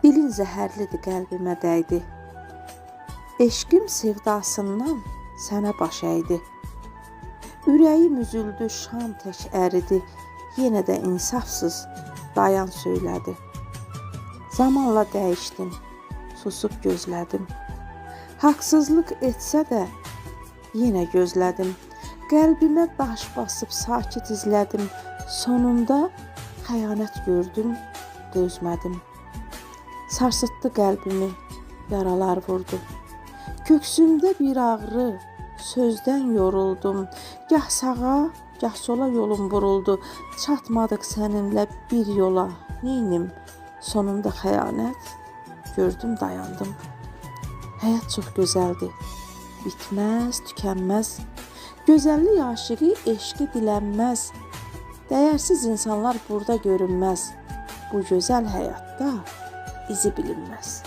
Dilin zəhərlidir, qəlbimə dəydi. Eşqim sevdasından sənə baş əydi. Ürəyim üzüldü, şam tək əridi. Yenə də insafsız dayan söylədi. Zamanla dəyişdim, susub gözlədim. Haqsızlıq etsə də yenə gözlədim. Qəlbimə daş basıb sakit izlədim. Sonunda xəyanət gördüm, dözmədim. Sarsıtdı qəlbimi, yaralar vurdu. Köksümdə bir ağrı, sözdən yoruldum. Gah sağa, gah sola yolum vuruldu. Çatmadıq səninlə bir yola, neynim? Sonunda xəyanət gördüm, dayandım. Həyat çox gözəldir, bitməz, tükənməz. Gözəllik aşığı eşqi dilənməz. Dəyərsiz insanlar burada görünməz. Bu gözəl həyatda izi bilinməz.